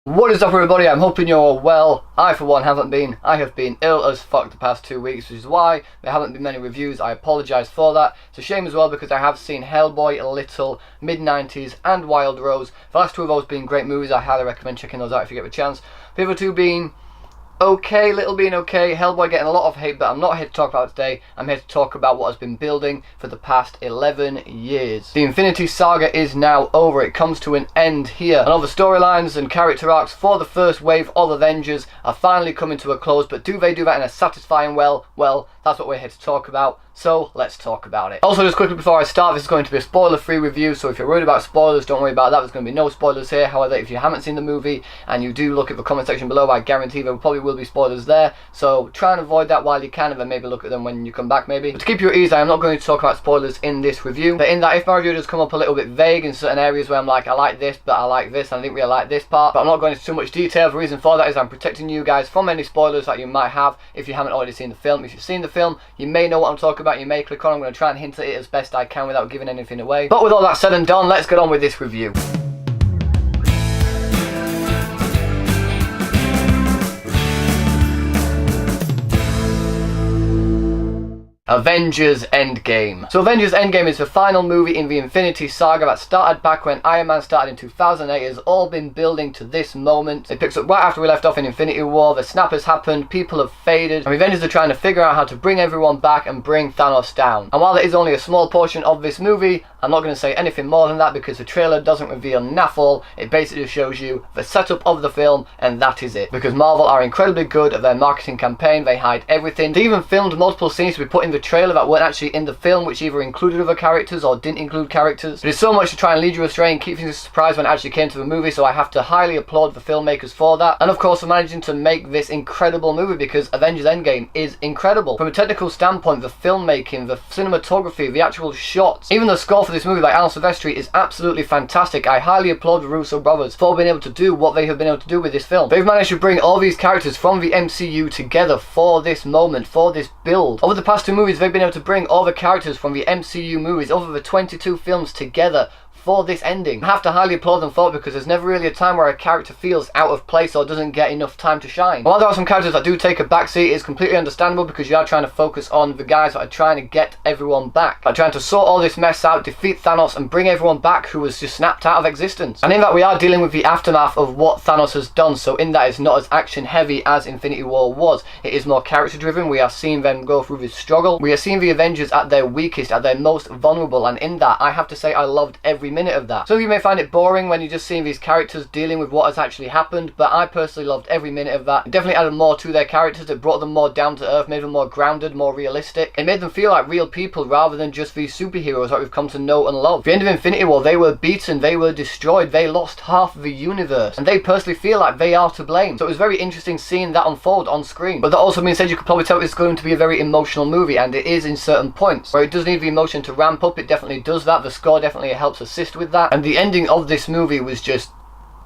What is up, everybody? I'm hoping you're all well. I for one haven't been. I have been ill as fuck the past 2 weeks, which is why there haven't been many reviews. I apologise for that. It's a shame as well because I have seen Hellboy, Little, Mid-90s and Wild Rose. The last two of those being great movies. I highly recommend checking those out if you get a chance. The other two being okay, Little being okay, Hellboy getting a lot of hate, but I'm not here to talk about it today. I'm here to talk about what has been building for the past 11 years. The Infinity Saga is now over. It comes to an end here. And all the storylines and character arcs for the first wave of Avengers are finally coming to a close, but do they do that in a satisfying well? Well, that's what we're here to talk about. So let's talk about it. Also, just quickly before I start, this is going to be a spoiler-free review, so if you're worried about spoilers, don't worry about that. There's going to be no spoilers here. However, if you haven't seen the movie and you do look at the comment section below, I guarantee there probably will be spoilers there. So try and avoid that while you can, and then maybe look at them when you come back maybe. But to keep you at ease, I am not going to talk about spoilers in this review. But in that, if my review does come up a little bit vague in certain areas where I'm like, I like this, but I like this, and I didn't really like this part, but I'm not going into too much detail. The reason for that is I'm protecting you guys from any spoilers that you might have if you haven't already seen the film. If you've seen the film, you may know what I'm talking about. You may click on. I'm going to try and hint at it as best I can without giving anything away. But with all that said and done, let's get on with this review. Avengers Endgame. So Avengers Endgame is the final movie in the Infinity Saga that started back when Iron Man started in 2008. It has all been building to this moment. It picks up right after we left off in Infinity War. The snap has happened, people have faded, and the Avengers are trying to figure out how to bring everyone back and bring Thanos down. And while it is only a small portion of this movie, I'm not going to say anything more than that because the trailer doesn't reveal naff all. It basically shows you the setup of the film, and that is it. Because Marvel are incredibly good at their marketing campaign. They hide everything. They even filmed multiple scenes to be put in the trailer that weren't actually in the film, which either included other characters or didn't include characters. There's so much to try and lead you astray and keep things a surprise when it actually came to the movie, so I have to highly applaud the filmmakers for that. And of course for managing to make this incredible movie, because Avengers Endgame is incredible. From a technical standpoint, the filmmaking, the cinematography, the actual shots, even the score for this movie by Alan Silvestri is absolutely fantastic. I highly applaud the Russo brothers for being able to do what they have been able to do with this film. They've managed to bring all these characters from the MCU together for this moment, for this build. Over the past two movies, they've been able to bring all the characters from the MCU movies, over the 22 films together for this ending. I have to highly applaud them for it because there's never really a time where a character feels out of place or doesn't get enough time to shine. While there are some characters that do take a backseat, it's completely understandable because you are trying to focus on the guys that are trying to get everyone back, like trying to sort all this mess out, defeat Thanos and bring everyone back who was just snapped out of existence. And in that we are dealing with the aftermath of what Thanos has done, so in that it's not as action heavy as Infinity War was. It is more character driven. We are seeing them go through this struggle. We are seeing the Avengers at their weakest, at their most vulnerable, and in that I have to say I loved every minute of that. Some of you may find it boring when you're just seeing these characters dealing with what has actually happened, but I personally loved every minute of that. It definitely added more to their characters. It brought them more down to earth, made them more grounded, more realistic. It made them feel like real people rather than just these superheroes that we've come to know and love. At the end of Infinity War, they were beaten, they were destroyed, they lost half of the universe, and they personally feel like they are to blame. So it was very interesting seeing that unfold on screen. But that also being said, you could probably tell it's going to be a very emotional movie, and it is in certain points. Where it does need the emotion to ramp up, it definitely does that. The score definitely helps assist with that. And the ending of this movie was just,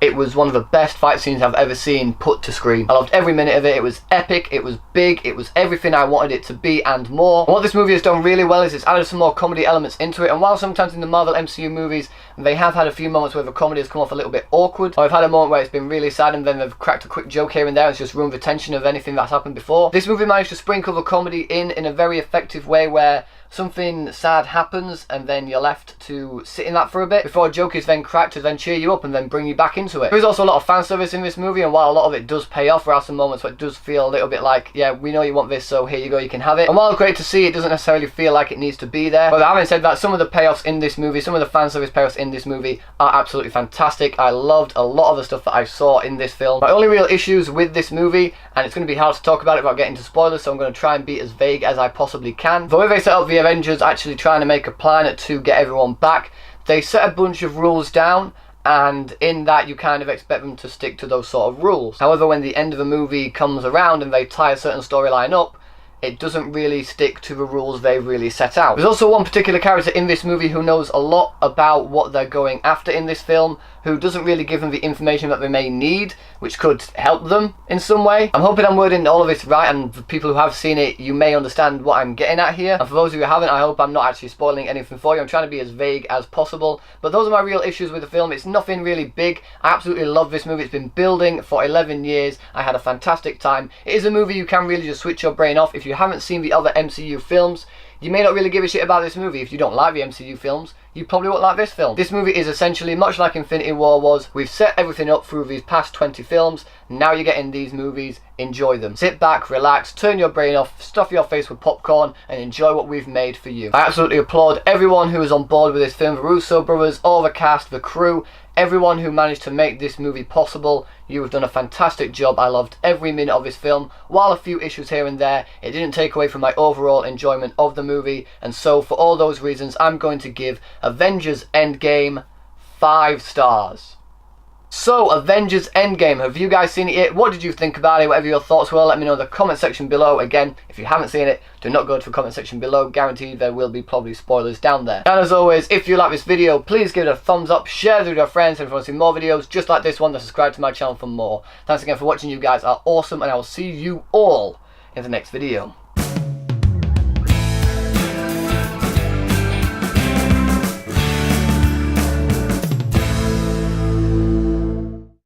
it was one of the best fight scenes I've ever seen put to screen. I loved every minute of it. It was epic, it was big, it was everything I wanted it to be and more. And what this movie has done really well is it's added some more comedy elements into it, and while sometimes in the Marvel MCU movies they have had a few moments where the comedy has come off a little bit awkward, or I've had a moment where it's been really sad and then they've cracked a quick joke here and there and it's just ruined the tension of anything that's happened before. This movie managed to sprinkle the comedy in a very effective way where something sad happens and then you're left to sit in that for a bit before a joke is then cracked to then cheer you up and then bring you back into it. There's also a lot of fan service in this movie, and while a lot of it does pay off, there are some moments where it does feel a little bit like, yeah, we know you want this, so here you go, you can have it. And while it's great to see, it doesn't necessarily feel like it needs to be there. But having said that, some of the payoffs in this movie, some of the fan service payoffs in this movie are absolutely fantastic. I loved a lot of the stuff that I saw in this film. My only real issues with this movie, and it's going to be hard to talk about it without getting into spoilers, so I'm going to try and be as vague as I possibly can. The way they set up the Avengers actually trying to make a plan to get everyone back, they set a bunch of rules down, and in that you kind of expect them to stick to those sort of rules. However, when the end of the movie comes around and they tie a certain storyline up, it doesn't really stick to the rules they've really set out. There's also one particular character in this movie who knows a lot about what they're going after in this film, who doesn't really give them the information that they may need, which could help them in some way. I'm hoping I'm wording all of this right, and for people who have seen it, you may understand what I'm getting at here. And for those of you who haven't, I hope I'm not actually spoiling anything for you. I'm trying to be as vague as possible. But those are my real issues with the film. It's nothing really big. I absolutely love this movie. It's been building for 11 years. I had a fantastic time. It is a movie you can really just switch your brain off. If you haven't seen the other MCU films, you may not really give a shit about this movie. If you don't like the MCU films, you probably won't like this film. This movie is essentially much like Infinity War was. We've set everything up through these past 20 films. Now you're getting these movies. Enjoy them. Sit back, relax, turn your brain off, stuff your face with popcorn, and enjoy what we've made for you. I absolutely applaud everyone who was on board with this film. The Russo brothers, all the cast, the crew, everyone who managed to make this movie possible. You have done a fantastic job. I loved every minute of this film. While a few issues here and there, it didn't take away from my overall enjoyment of the movie. And so for all those reasons, I'm going to give Avengers Endgame 5 stars. So, Avengers Endgame, have you guys seen it yet? What did you think about it? Whatever your thoughts were, let me know in the comment section below. Again, if you haven't seen it, do not go to the comment section below. Guaranteed there will be probably spoilers down there. And as always, if you like this video, please give it a thumbs up, share it with your friends, and if you want to see more videos just like this one, then subscribe to my channel for more. Thanks again for watching. You guys are awesome, and I will see you all in the next video.